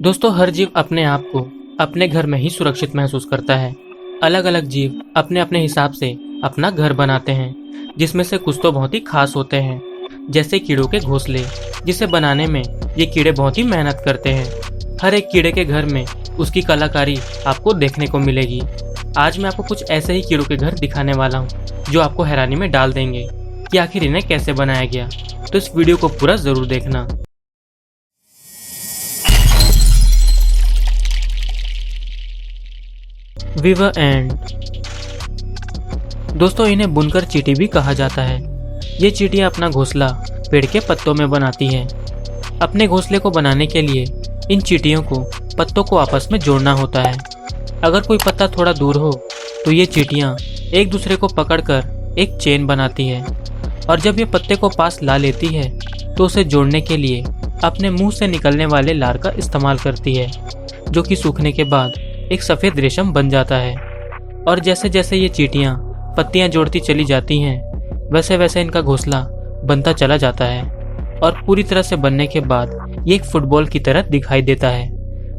दोस्तों, हर जीव अपने आप को अपने घर में ही सुरक्षित महसूस करता है। अलग अलग जीव अपने अपने हिसाब से अपना घर बनाते हैं, जिसमें से कुछ तो बहुत ही खास होते हैं, जैसे कीड़ों के घोंसले, जिसे बनाने में ये कीड़े बहुत ही मेहनत करते हैं। हर एक कीड़े के घर में उसकी कलाकारी आपको देखने को मिलेगी। आज मैं आपको कुछ ऐसे ही कीड़ों के घर दिखाने वाला हूँ, जो आपको हैरानी में डाल देंगे कि आखिर इन्हें कैसे बनाया गया। तो इस वीडियो को पूरा जरूर देखना। वीवर एंट। दोस्तों, इन्हें बुनकर चींटी भी कहा जाता है। ये चींटियां अपना घोंसला पेड़ के पत्तों में बनाती हैं। अपने घोंसले को बनाने के लिए इन चींटियों को पत्तों को आपस में जोड़ना होता है। अगर कोई पत्ता थोड़ा दूर हो तो ये चींटियां एक दूसरे को पकड़कर एक चेन बनाती है, और जब ये पत्ते को पास ला लेती है तो उसे जोड़ने के लिए अपने मुंह से निकलने वाले लार का इस्तेमाल करती है, जो कि सूखने के बाद एक सफ़ेद रेशम बन जाता है। और जैसे जैसे ये चींटियां पत्तियां जोड़ती चली जाती हैं, वैसे वैसे इनका घोंसला बनता चला जाता है, और पूरी तरह से बनने के बाद ये एक फुटबॉल की तरह दिखाई देता है,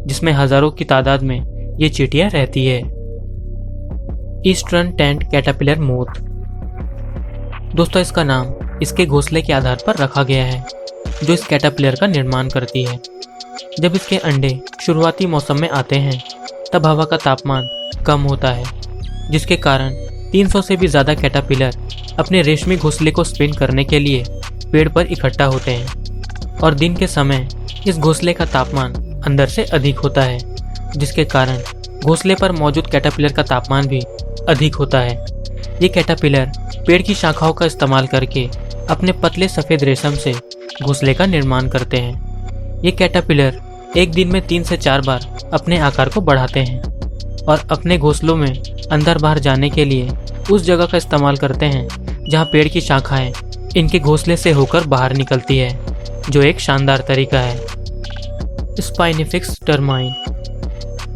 जिसमें हजारों की तादाद में ये चींटियां रहती है। Eastern tent caterpillar moth. दोस्तों, इसका नाम इसके घोंसले के आधार पर रखा गया है, जो इस कैटरपिलर का निर्माण करती है। जब इसके अंडे शुरुआती मौसम में आते हैं, तब हवा का तापमान कम होता है, जिसके कारण 300 से भी ज़्यादा कैटरपिलर अपने रेशमी घोंसले को स्पिन करने के लिए पेड़ पर इकट्ठा होते हैं। और दिन के समय इस घोंसले का तापमान अंदर से अधिक होता है, जिसके कारण घोंसले पर मौजूद कैटरपिलर का तापमान भी अधिक होता है। ये कैटरपिलर पेड़ की शाखाओं का इस्तेमाल करके अपने पतले सफ़ेद रेशम से घोंसले का निर्माण करते हैं। ये कैटरपिलर एक दिन में 3 से 4 बार अपने आकार को बढ़ाते हैं, और अपने घोंसलों में अंदर बाहर जाने के लिए उस जगह का इस्तेमाल करते हैं जहां पेड़ की शाखाएं इनके घोंसले से होकर बाहर निकलती है, जो एक शानदार तरीका है। स्पाइनिफिक्स टर्माइन।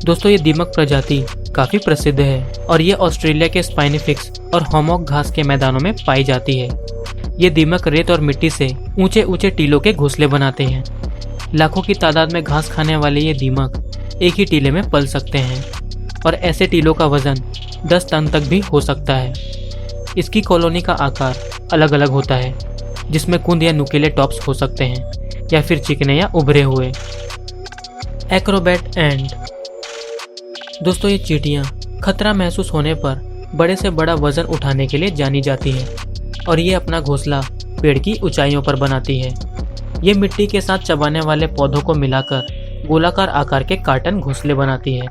दोस्तों, ये दीमक प्रजाति काफ़ी प्रसिद्ध है, और ये ऑस्ट्रेलिया के स्पाइनिफिक्स और होमॉक घास के मैदानों में पाई जाती है। ये दीमक रेत और मिट्टी से ऊंचे ऊंचे टीलों के घोंसले बनाते हैं। लाखों की तादाद में घास खाने वाले ये दीमक एक ही टीले में पल सकते हैं, और ऐसे टीलों का वजन 10 टन तक भी हो सकता है। इसकी कॉलोनी का आकार अलग अलग होता है, जिसमें कुंद या नुकीले टॉप्स हो सकते हैं, या फिर चिकने या उभरे हुए। एक्रोबैट एंट। दोस्तों, ये चींटियां खतरा महसूस होने पर बड़े से बड़ा वजन उठाने के लिए जानी जाती हैं, और ये अपना घोंसला पेड़ की ऊंचाइयों पर बनाती है। ये मिट्टी के साथ चबाने वाले पौधों को मिलाकर गोलाकार आकार के कार्टन घोंसले बनाती है,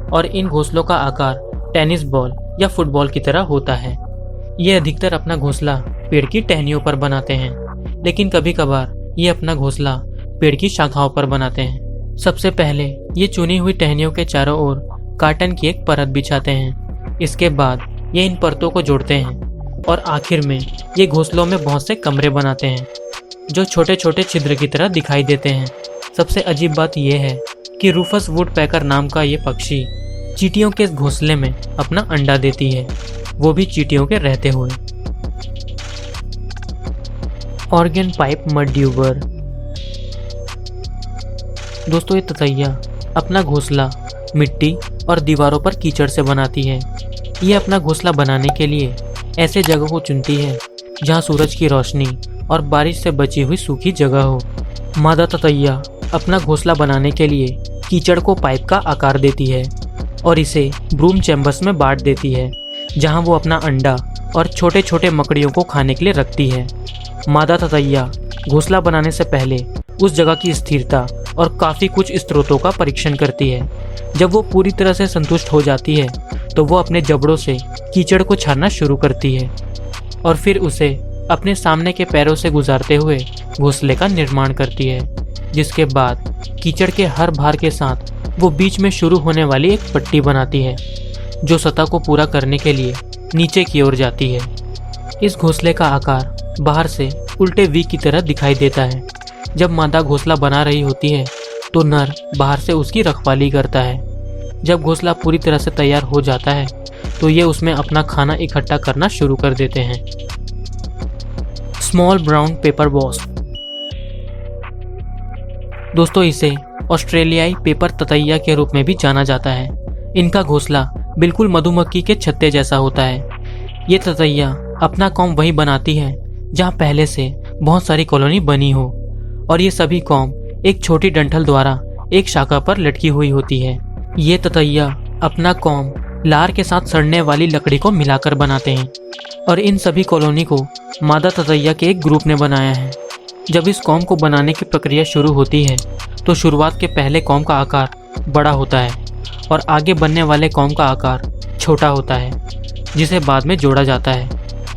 और इन घोंसलों का आकार टेनिस बॉल या फुटबॉल की तरह होता है। ये अधिकतर अपना घोंसला पेड़ की टहनियों पर बनाते हैं, लेकिन कभी कभार ये अपना घोंसला पेड़ की शाखाओं पर बनाते हैं। सबसे पहले ये चुनी हुई टहनियों के चारों ओर कार्टन की एक परत बिछाते हैं। इसके बाद ये इन परतों को जोड़ते हैं, और आखिर में ये घोंसलों में बहुत से कमरे बनाते हैं, जो छोटे छोटे छिद्र की तरह दिखाई देते हैं। सबसे अजीब बात यह है कि रूफस वुडपेकर नाम का ये पक्षी चींटियों के इस घोंसले में अपना अंडा देती है, वो भी चींटियों के रहते हुए। Organ pipe mud dauber. दोस्तों, ये ततैया अपना घोंसला मिट्टी और दीवारों पर कीचड़ से बनाती है। ये अपना घोंसला बनाने के लिए ऐसे जगह को चुनती है जहाँ सूरज की रोशनी और बारिश से बची हुई सूखी जगह हो। मादा ततैया अपना घोंसला बनाने के लिए कीचड़ को पाइप का आकार देती है, और इसे ब्रूम चैम्बर्स में बांट देती है, जहां वो अपना अंडा और छोटे छोटे मकड़ियों को खाने के लिए रखती है। मादा ततैया घोंसला बनाने से पहले उस जगह की स्थिरता और काफ़ी कुछ स्रोतों का परीक्षण करती है। जब वो पूरी तरह से संतुष्ट हो जाती है, तो वो अपने जबड़ों से कीचड़ को छानना शुरू करती है, और फिर उसे अपने सामने के पैरों से गुजारते हुए घोंसले का निर्माण करती है, जिसके बाद कीचड़ के हर भार के साथ वो बीच में शुरू होने वाली एक पट्टी बनाती है, जो सतह को पूरा करने के लिए नीचे की ओर जाती है। इस घोंसले का आकार बाहर से उल्टे वी की तरह दिखाई देता है। जब मादा घोंसला बना रही होती है, तो नर बाहर से उसकी रखवाली करता है। जब घोंसला पूरी तरह से तैयार हो जाता है, तो ये उसमें अपना खाना इकट्ठा करना शुरू कर देते हैं। Small brown paper wasp. दोस्तों, इसे ऑस्ट्रेलियाई पेपर ततैया के रूप में भी जाना जाता है। इनका घोंसला बिल्कुल मधुमक्खी के छत्ते जैसा होता है। ये ततैया अपना कॉम वहीं बनाती है जहाँ पहले से बहुत सारी कॉलोनी बनी हो, और ये सभी कॉम एक छोटी डंठल द्वारा एक शाखा पर लटकी हुई होती है। ये ततैया अपना कॉम लार के साथ सड़ने वाली लकड़ी को मिलाकर बनाते हैं, और इन सभी कॉलोनी को मादा ततैया के एक ग्रुप ने बनाया है। जब इस कॉम को बनाने की प्रक्रिया शुरू होती है तो शुरुआत के पहले कॉम का आकार बड़ा होता है और आगे बनने वाले कॉम का आकार छोटा होता है, जिसे बाद में जोड़ा जाता है।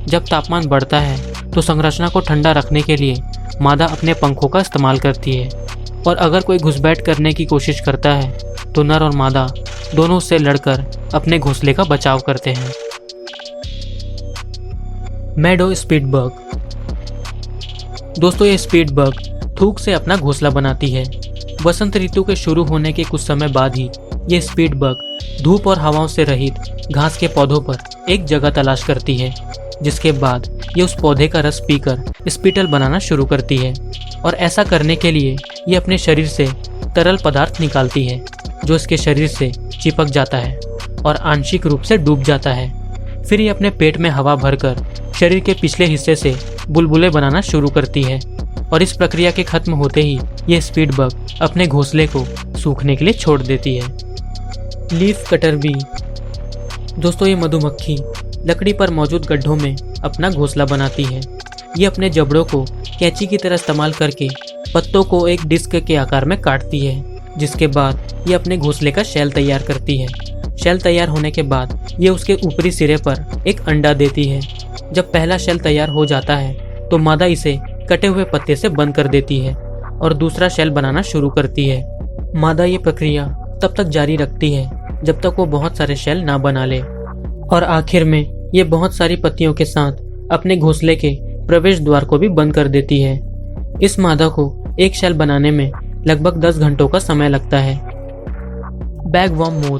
जब तापमान बढ़ता है तो संरचना को ठंडा रखने के लिए मादा अपने पंखों का इस्तेमाल करती है, और अगर कोई घुसपैठ करने की कोशिश करता है तो नर और मादा दोनों उससे लड़कर अपने घोंसले का बचाव करते हैं। मेडो स्पीड बग। दोस्तों, ये स्पीड बग थूक से अपना घोंसला बनाती है। वसंत ऋतु के शुरू होने के कुछ समय बाद ही ये स्पीड बग धूप और हवाओं से रहित घास के पौधों पर एक जगह तलाश करती है, जिसके बाद ये उस पौधे का रस पीकर स्पीटल बनाना शुरू करती है। और ऐसा करने के लिए ये अपने शरीर से तरल पदार्थ निकालती है, जो इसके शरीर से चिपक जाता है और आंशिक रूप से डूब जाता है। फिर ये अपने पेट में हवा भरकर शरीर के पिछले हिस्से से बुलबुले बनाना शुरू करती है, और इस प्रक्रिया के खत्म होते ही ये स्पीड बग अपने घोंसले को सूखने के लिए छोड़ देती है। Leaf cutter bee. दोस्तों, ये मधुमक्खी लकड़ी पर मौजूद गड्ढों में अपना घोंसला बनाती है। ये अपने जबड़ों को कैंची की तरह इस्तेमाल करके पत्तों को एक डिस्क के आकार में काटती है, जिसके बाद ये अपने घोंसले का शैल तैयार करती है। शैल तैयार होने के बाद ये उसके ऊपरी सिरे पर एक अंडा देती है। जब पहला शैल तैयार हो जाता है तो मादा इसे कटे हुए पत्ते से बंद कर देती है और दूसरा शैल बनाना शुरू करती है। मादा ये प्रक्रिया तब तक जारी रखती है जब तक वो बहुत सारे शैल ना बना ले, और आखिर में ये बहुत सारी पत्तियों के साथ अपने घोंसले के प्रवेश द्वार को भी बंद कर देती है। इस मादा को एक शैल बनाने में लगभग 10 घंटों का समय लगता है। बैगवर्म मोथ।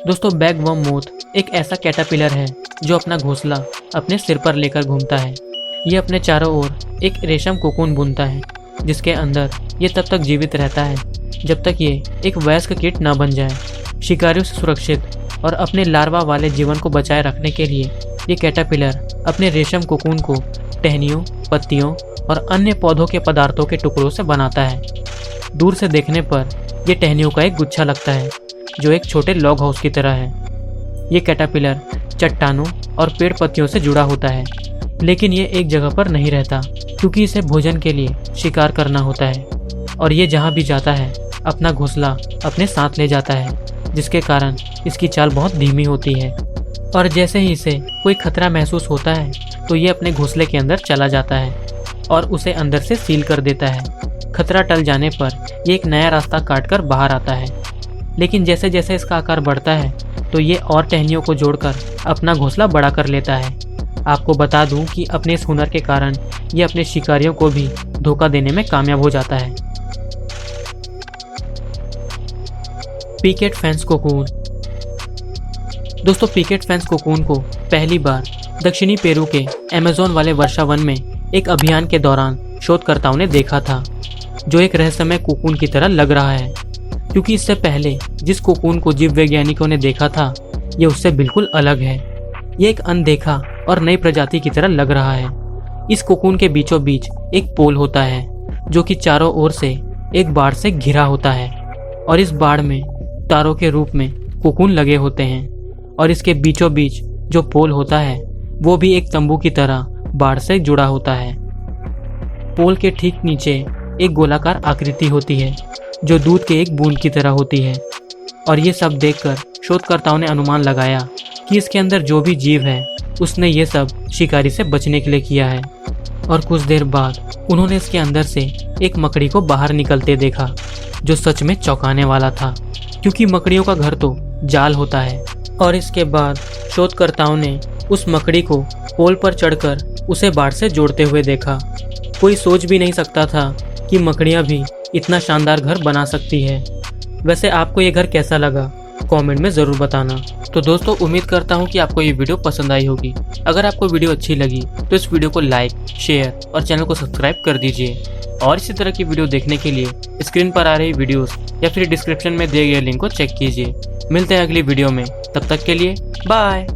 दोस्तों, बैगवर्म मोथ एक ऐसा कैटरपिलर है जो अपना घोंसला अपने सिर पर लेकर घूमता है। ये अपने चारों ओर एक रेशम कोकून बुनता है, जिसके अंदर ये तब तक जीवित रहता है जब तक ये एक वयस्क कीट न बन जाए। शिकारियों से सुरक्षित और अपने लार्वा वाले जीवन को बचाए रखने के लिए ये कैटरपिलर अपने रेशम कोकून को टहनियों, पत्तियों और अन्य पौधों के पदार्थों के टुकड़ों से बनाता है। दूर से देखने पर यह टहनियों का एक गुच्छा लगता है, जो एक छोटे लॉग हाउस की तरह है। ये कैटरपिलर चट्टानों और पेड़ पत्तियों से जुड़ा होता है, लेकिन ये एक जगह पर नहीं रहता क्योंकि इसे भोजन के लिए शिकार करना होता है, और ये जहाँ भी जाता है अपना घोंसला अपने साथ ले जाता है, जिसके कारण इसकी चाल बहुत धीमी होती है। और जैसे ही इसे कोई खतरा महसूस होता है तो ये अपने घोंसले के अंदर चला जाता है और उसे अंदर से सील कर देता है। खतरा टल जाने पर ये एक नया रास्ता काटकर बाहर आता है, लेकिन जैसे जैसे इसका आकार बढ़ता है तो ये और टहनियों को जोड़कर अपना घोंसला बड़ा कर लेता है। आपको बता दूं कि अपने इस हुनर के कारण ये अपने शिकारियों को भी धोखा देने में कामयाब हो जाता है। Picket fence cocoon. दोस्तों, पिकेट फेंस कोकून को पहली बार दक्षिणी पेरू के अमेज़न वाले वर्षा वन में एक अभियान के दौरान शोधकर्ताओं ने देखा था, जो एक रहस्यमय कोकून की तरह लग रहा है, क्योंकि इससे पहले जिस कोकून को जीव वैज्ञानिकों ने देखा था ये उससे बिल्कुल अलग है। ये एक अनदेखा और नई प्रजाति की तरह लग रहा है। इस कोकून के बीचों बीच एक पोल होता है जो कि चारों ओर से एक बाड़ से घिरा होता है, और इस बाड़ में तारों के रूप में कोकून लगे होते हैं, और इसके बीचों बीच जो पोल होता है वो भी एक तंबू की तरह बाड़ से जुड़ा होता है। पोल के ठीक नीचे एक गोलाकार आकृति होती है जो दूध के एक बूंद की तरह होती है, और ये सब देखकर शोधकर्ताओं ने अनुमान लगाया कि इसके अंदर जो भी जीव है उसने ये सब शिकारी से बचने के लिए किया है। और कुछ देर बाद उन्होंने इसके अंदर से एक मकड़ी को बाहर निकलते देखा, जो सच में चौंकाने वाला था, क्योंकि मकड़ियों का घर तो जाल होता है। और इसके बाद शोधकर्ताओं ने उस मकड़ी को पोल पर चढ़कर उसे बाड़ से जोड़ते हुए देखा। कोई सोच भी नहीं सकता था कि मकड़ियाँ भी इतना शानदार घर बना सकती है। वैसे आपको ये घर कैसा लगा, कमेंट में ज़रूर बताना। तो दोस्तों उम्मीद करता हूँ कि आपको ये वीडियो पसंद आई होगी। अगर आपको वीडियो अच्छी लगी तो इस वीडियो को लाइक, शेयर और चैनल को सब्सक्राइब कर दीजिए। और इसी तरह की वीडियो देखने के लिए स्क्रीन पर आ रही वीडियोस या फिर डिस्क्रिप्शन में दिए गए लिंक को चेक कीजिए। मिलते हैं अगली वीडियो में, तब तक के लिए बाय।